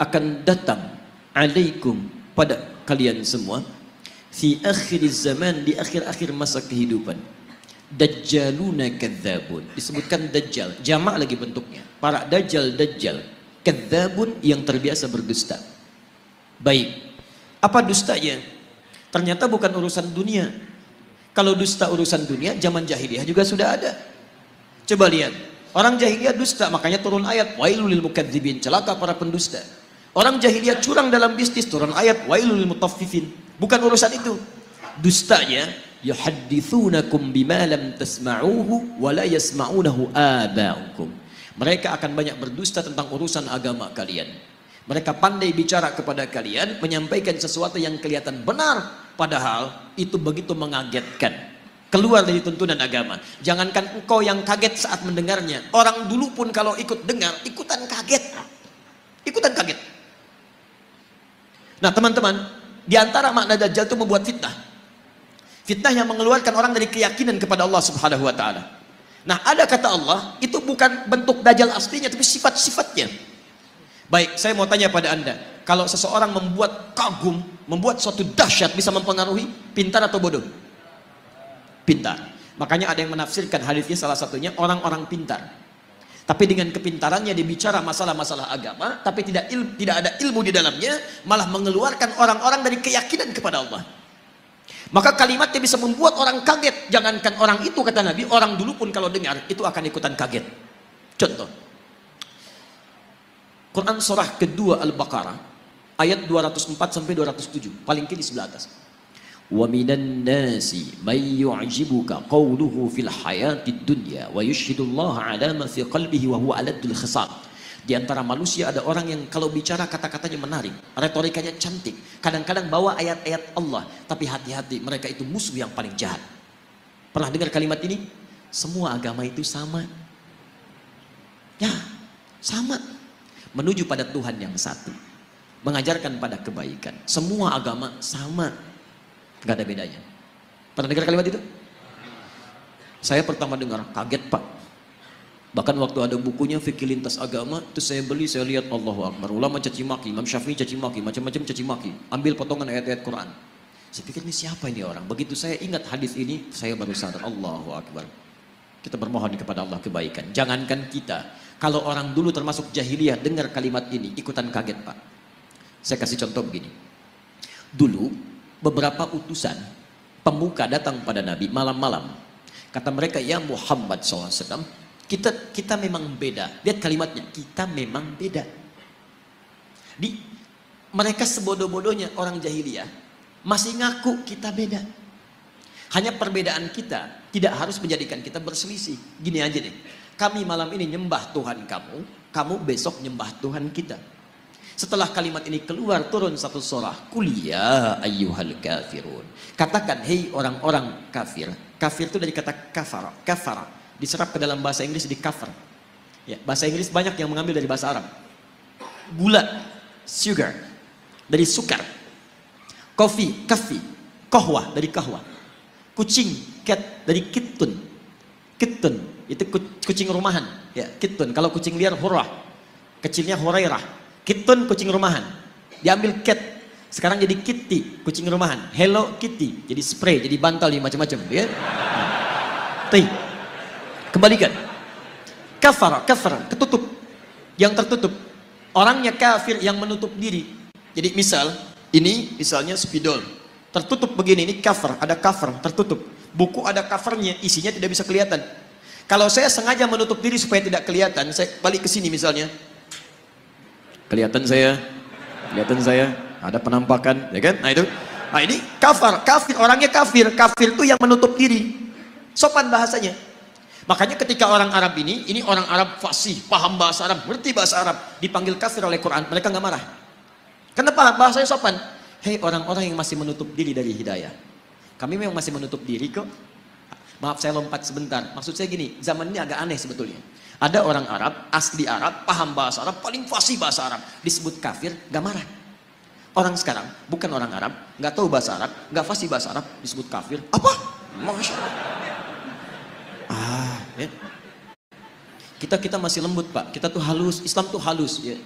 akan datang alaikum pada kalian semua fi akhir zaman, di akhir-akhir masa kehidupan, dajjaluna kadzabun. Disebutkan dajjal, jamak lagi bentuknya, para dajjal, kadzabun yang terbiasa berdusta. Baik, apa dustanya? Ternyata bukan urusan dunia. Kalau dusta urusan dunia, zaman jahiliyah juga sudah ada. Coba lihat, orang jahiliyah dusta, makanya turun ayat wailul lil mukadzibin, celaka para pendusta. Orang jahiliyah curang dalam bisnis, turun ayat wailul lil mutaffifin. Bukan urusan itu. Dustanya yuhadditsunakum bima lam tasma'uhu wa la yasma'unahu aba'ukum. Mereka akan banyak berdusta tentang urusan agama kalian. Mereka pandai bicara kepada kalian, menyampaikan sesuatu yang kelihatan benar, padahal itu begitu mengagetkan, keluar dari tuntunan agama. Jangankan engkau yang kaget saat mendengarnya, orang dulu pun kalau ikut dengar, ikutan kaget. Nah teman-teman, di antara makna dajjal itu membuat fitnah. Fitnah yang mengeluarkan orang dari keyakinan kepada Allah Subhanahu wa taala. Nah, ada kata Allah, itu bukan bentuk dajjal aslinya, tapi sifat-sifatnya. Baik, saya mau tanya pada Anda, kalau seseorang membuat kagum, membuat suatu dahsyat, bisa mempengaruhi, pintar atau bodoh? Pintar. Makanya ada yang menafsirkan hadisnya, salah satunya orang-orang pintar. Tapi dengan kepintarannya dia bicara masalah-masalah agama, tapi tidak ada ilmu di dalamnya, malah mengeluarkan orang-orang dari keyakinan kepada Allah. Maka kalimatnya bisa membuat orang kaget. Jangankan orang itu, kata Nabi, orang dulu pun kalau dengar itu akan ikutan kaget. Contoh, Quran surah kedua Al-Baqarah ayat 204 sampai 207, paling kiri sebelah atas. Wa minan nasi may yu'jibuka qawluhu fil hayatid dunya wa yushhidullaha ala ma fi qalbihi wa huwa aladul khisab. Di antara manusia ada orang yang kalau bicara kata-katanya menarik, retorikanya cantik, kadang-kadang bawa ayat-ayat Allah, tapi hati-hati, mereka itu musuh yang paling jahat. Pernah dengar kalimat ini? Semua agama itu sama. Ya, sama. Menuju pada Tuhan yang satu, mengajarkan pada kebaikan. Semua agama sama, nggak ada bedanya. Pernah dengar kalimat itu? Saya pertama dengar kaget, Pak. Bahkan waktu ada bukunya Fikih Lintas Agama, itu saya beli, saya lihat Allahu Akbar, ulama caci maki, Imam Syafi'i caci maki, macam-macam caci maki, ambil potongan ayat-ayat Quran. Saya pikir ini siapa ini orang? Begitu saya ingat hadis ini, saya baru sadar, Allahu Akbar. Kita bermohon kepada Allah kebaikan. Jangankan kita, kalau orang dulu termasuk jahiliyah dengar kalimat ini, ikutan kaget, Pak. Saya kasih contoh begini. Dulu beberapa utusan pemuka datang pada Nabi malam-malam. Kata mereka, ya Muhammad SAW, kita memang beda. Lihat kalimatnya, kita memang beda. Mereka sebodoh-bodohnya orang jahiliyah masih ngaku kita beda. Hanya perbedaan kita tidak harus menjadikan kita berselisih. Gini aja deh, kami malam ini nyembah Tuhan kamu, kamu besok nyembah Tuhan kita. Setelah kalimat ini keluar, turun satu surah, Qul ya ayyuhal kafirun. Katakan, hei orang-orang kafir. Kafir itu dari kata kafara, diserap ke dalam bahasa Inggris di cover. Ya, bahasa Inggris banyak yang mengambil dari bahasa Arab. Gula, sugar, dari sukar. Kopi, kafi. Kohwa, dari kahwa. Kucing, cat, dari kitun. Kitun, itu kucing rumahan. Ya, kitun. Kalau kucing liar, hurrah. Kecilnya hurairah. Kitun, kucing rumahan. Diambil cat. Sekarang jadi kitty, kucing rumahan. Hello Kitty, jadi spray, jadi bantal, macam-macam. Ya. Kembalikan. Kafara, ketutup. Yang tertutup. Orangnya kafir yang menutup diri. Jadi misal, ini misalnya spidol. Tertutup begini, ini cover, ada cover, tertutup. Buku ada covernya, isinya tidak bisa kelihatan. Kalau saya sengaja menutup diri supaya tidak kelihatan, saya balik ke sini misalnya. Kelihatan saya, ada penampakan, ya kan? Nah itu. Nah ini kafir, orangnya kafir. Kafir itu yang menutup diri. Sopan bahasanya. Makanya ketika orang Arab ini orang Arab fasih, paham bahasa Arab, ngerti bahasa Arab, dipanggil kafir oleh Quran, mereka nggak marah. Kenapa? Bahasanya sopan. Hei orang-orang yang masih menutup diri dari hidayah. Kami memang masih menutup diri kok. Maaf saya lompat sebentar. Maksud saya gini, zaman ini agak aneh sebetulnya. Ada orang Arab, asli Arab, paham bahasa Arab, paling fasih bahasa Arab, disebut kafir, nggak marah. Orang sekarang, bukan orang Arab, nggak tahu bahasa Arab, nggak fasih bahasa Arab, disebut kafir. Apa? Masya Allah. Ya. Kita masih lembut Pak, kita tuh halus, Islam tuh halus ya.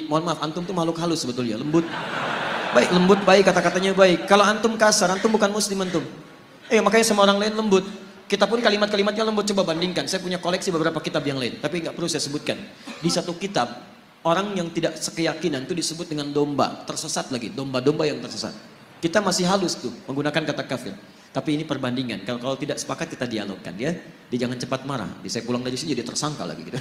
Mohon maaf, antum tuh makhluk halus sebetulnya, lembut. Baik, lembut baik, kata-katanya baik. Kalau antum kasar, antum bukan muslim antum. Makanya sama orang lain lembut. Kita pun kalimat-kalimatnya lembut, coba bandingkan. Saya punya koleksi beberapa kitab yang lain, tapi nggak perlu saya sebutkan. Di satu kitab, orang yang tidak sekeyakinan itu disebut dengan domba, tersesat lagi, domba-domba yang tersesat. Kita masih halus tuh, menggunakan kata kafir. Tapi ini perbandingan. Kalau tidak sepakat kita dialogkan ya. Dia jangan cepat marah. Saya pulang dari sini jadi tersangka lagi gitu.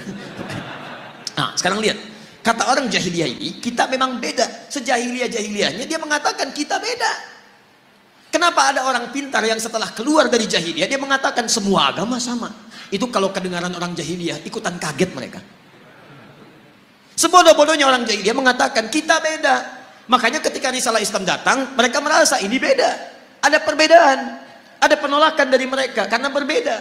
Nah, sekarang lihat. Kata orang jahiliyah ini, kita memang beda. Sejahiliyah-jahiliyahnya dia mengatakan kita beda. Kenapa ada orang pintar yang setelah keluar dari jahiliyah dia mengatakan semua agama sama? Itu kalau kedengaran orang jahiliyah ikutan kaget mereka. Sebodoh-bodohnya orang jahiliyah mengatakan kita beda. Makanya ketika risalah Islam datang, mereka merasa ini beda. Ada perbedaan, ada penolakan dari mereka karena berbeda.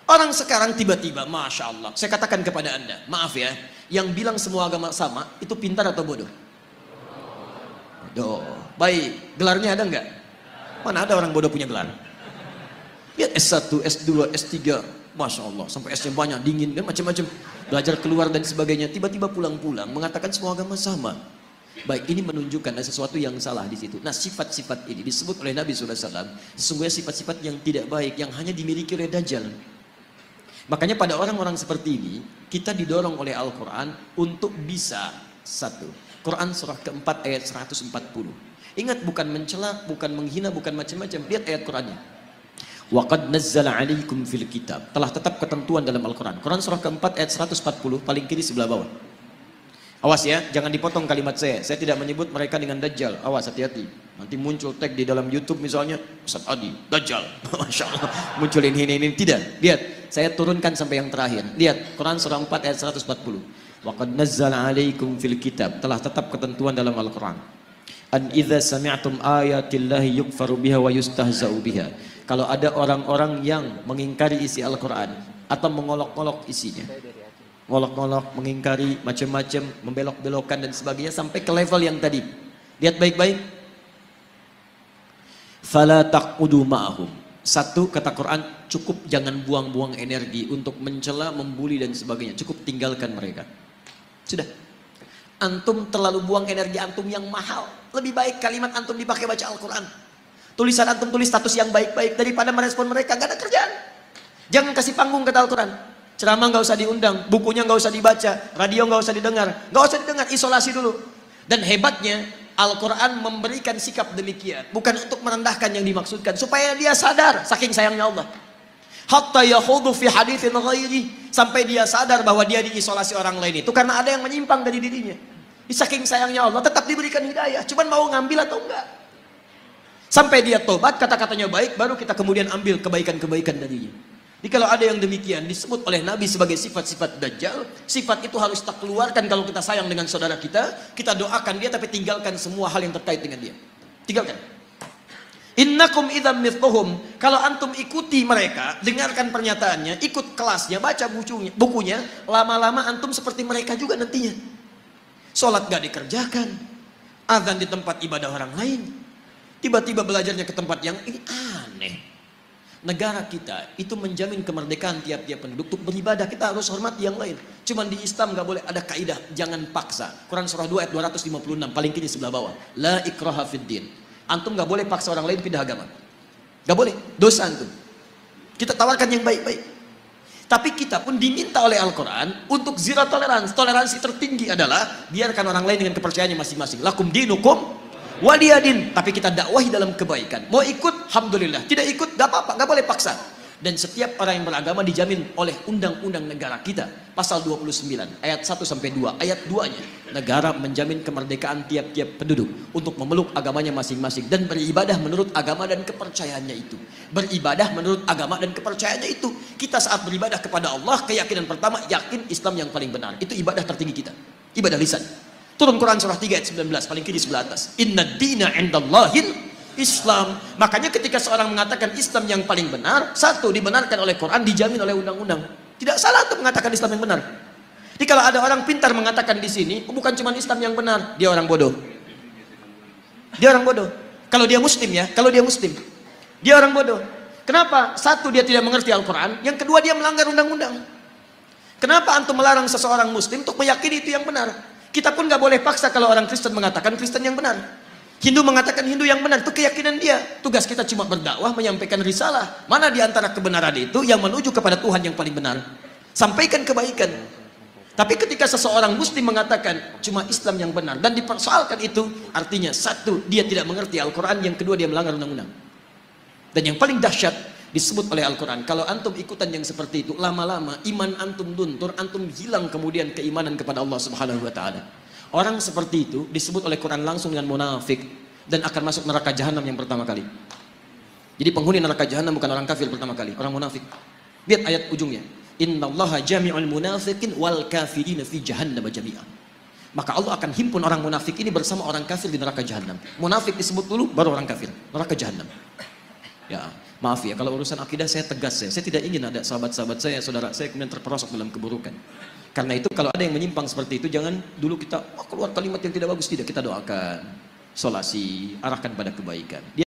Orang sekarang tiba-tiba, Masya Allah, saya katakan kepada anda, maaf ya, yang bilang semua agama sama, itu pintar atau bodoh? Bodoh. Baik, gelarnya ada nggak? Mana ada orang bodoh punya gelar? Lihat S1, S2, S3, Masya Allah, sampai S-nya banyak, dingin, kan macam-macam. Belajar keluar dan sebagainya, tiba-tiba pulang-pulang, mengatakan semua agama sama. Baik, ini menunjukkan ada sesuatu yang salah di situ. Nah, sifat-sifat ini disebut oleh Nabi SAW, sesungguhnya sifat-sifat yang tidak baik, yang hanya dimiliki oleh Dajjal. Makanya pada orang-orang seperti ini, kita didorong oleh Al-Quran untuk bisa satu. Quran surah keempat ayat 140. Ingat, bukan mencela, bukan menghina, bukan macam-macam. Lihat ayat Qurannya. Wa qad nazzala 'alaikum fil kitab. Telah tetap ketentuan dalam Al-Quran. Quran surah keempat ayat 140, paling kiri sebelah bawah. Awas ya, jangan dipotong kalimat saya. Saya tidak menyebut mereka dengan Dajjal. Awas, hati-hati. Nanti muncul tag di dalam YouTube misalnya, Ustaz Adi, Dajjal. Masya Allah, muncul ini. Tidak, lihat. Saya turunkan sampai yang terakhir. Lihat, Quran surah 4 ayat 140. Wa qad nazzala 'alaikum fil kitab. Telah tetap ketentuan dalam Al-Quran. An idza sami'tum ayatillahi yukfaru biha wa yustahza'u biha. Kalau ada orang-orang yang mengingkari isi Al-Quran atau mengolok-olok isinya, ngolok-ngolok, mengingkari, macam-macam, membelok-belokkan dan sebagainya sampai ke level yang tadi. Lihat baik-baik. Fala taqudu ma'ahum. Satu, kata Quran, cukup jangan buang-buang energi untuk mencela, membuli dan sebagainya. Cukup tinggalkan mereka. Sudah. Antum terlalu buang energi antum yang mahal. Lebih baik kalimat antum dipakai baca Al-Quran. Tulisan antum tulis status yang baik-baik daripada merespon mereka. Gak ada kerjaan. Jangan kasih panggung kata Al-Quran. Ceramah nggak usah diundang, bukunya nggak usah dibaca, radio nggak usah didengar, isolasi dulu. Dan hebatnya Al-Quran memberikan sikap demikian, bukan untuk merendahkan yang dimaksudkan, supaya dia sadar saking sayangnya Allah. Hatta yakhudu fi haditsin ghairi, sampai dia sadar bahwa dia diisolasi orang lain itu karena ada yang menyimpang dari dirinya. Saking sayangnya Allah, tetap diberikan hidayah, cuman mau ngambil atau enggak. Sampai dia tobat, kata-katanya baik, baru kita kemudian ambil kebaikan-kebaikan darinya. Jadi kalau ada yang demikian disebut oleh Nabi sebagai sifat-sifat Dajjal, sifat itu harus kita keluarkan kalau kita sayang dengan saudara kita doakan dia tapi tinggalkan semua hal yang terkait dengan dia. Tinggalkan. Innakum idzam mithluhum. Kalau antum ikuti mereka, dengarkan pernyataannya, ikut kelasnya, baca bukunya, lama-lama antum seperti mereka juga nantinya. Salat gak dikerjakan, azan di tempat ibadah orang lain, tiba-tiba belajarnya ke tempat yang ini aneh. Negara kita itu menjamin kemerdekaan tiap-tiap penduduk untuk beribadah. Kita harus hormati yang lain. Cuman di Islam gak boleh ada kaidah, jangan paksa. Quran surah 2 ayat 256 paling kiri sebelah bawah. La ikraha fid din. Antum gak boleh paksa orang lain pindah agama. Gak boleh, dosa antum. Kita tawarkan yang baik-baik. Tapi kita pun diminta oleh Al-Quran untuk zero toleransi. Toleransi tertinggi adalah biarkan orang lain dengan kepercayaannya masing-masing. Lakum dinukum waliyadin, tapi kita dakwahi dalam kebaikan. Mau ikut, alhamdulillah. Tidak ikut, gak apa-apa, gak boleh paksa. Dan setiap orang yang beragama dijamin oleh undang-undang negara kita. Pasal 29, ayat 1-2. Ayat 2-nya, negara menjamin kemerdekaan tiap-tiap penduduk untuk memeluk agamanya masing-masing dan beribadah menurut agama dan kepercayaannya itu. Beribadah menurut agama dan kepercayaannya itu. Kita saat beribadah kepada Allah, keyakinan pertama, yakin Islam yang paling benar. Itu ibadah tertinggi kita. Ibadah lisan. Turun Quran surah 3 ayat 19 paling kiri sebelah atas. Inna dina indallahil Islam. Makanya ketika seorang mengatakan Islam yang paling benar, satu dibenarkan oleh Quran, dijamin oleh undang-undang. Tidak salah untuk mengatakan Islam yang benar. Jadi kalau ada orang pintar mengatakan di sini, bukan cuma Islam yang benar, dia orang bodoh. Dia orang bodoh. Kalau dia muslim ya, kalau dia muslim, dia orang bodoh. Kenapa? Satu, dia tidak mengerti Al-Quran. Yang kedua, dia melanggar undang-undang. Kenapa antum melarang seseorang muslim untuk meyakini itu yang benar? Kita pun nggak boleh paksa kalau orang Kristen mengatakan Kristen yang benar. Hindu mengatakan Hindu yang benar, itu keyakinan dia. Tugas kita cuma berdakwah, menyampaikan risalah. Mana di antara kebenaran itu yang menuju kepada Tuhan yang paling benar? Sampaikan kebaikan. Tapi ketika seseorang muslim mengatakan cuma Islam yang benar dan dipersoalkan itu, artinya satu, dia tidak mengerti Al-Quran, yang kedua dia melanggar undang-undang. Dan yang paling dahsyat disebut oleh Al-Quran, kalau antum ikutan yang seperti itu, lama-lama iman antum luntur, antum hilang kemudian keimanan kepada Allah Subhanahu wa taala. Orang seperti itu disebut oleh Quran langsung dengan munafik dan akan masuk neraka jahanam yang pertama kali. Jadi penghuni neraka jahanam bukan orang kafir pertama kali, orang munafik. Lihat ayat ujungnya. Innallaha jami'ul munafiqin wal kafirina fi jahannam jami'an. Maka Allah akan himpun orang munafik ini bersama orang kafir di neraka jahanam. Munafik disebut dulu baru orang kafir, neraka jahanam. Ya, maaf ya kalau urusan akidah saya tegas ya. Saya tidak ingin ada sahabat-sahabat saya, saudara saya kemudian terperosok dalam keburukan. Karena itu kalau ada yang menyimpang seperti itu, jangan dulu kita keluar kalimat yang tidak bagus, tidak, kita doakan, solasi, arahkan pada kebaikan.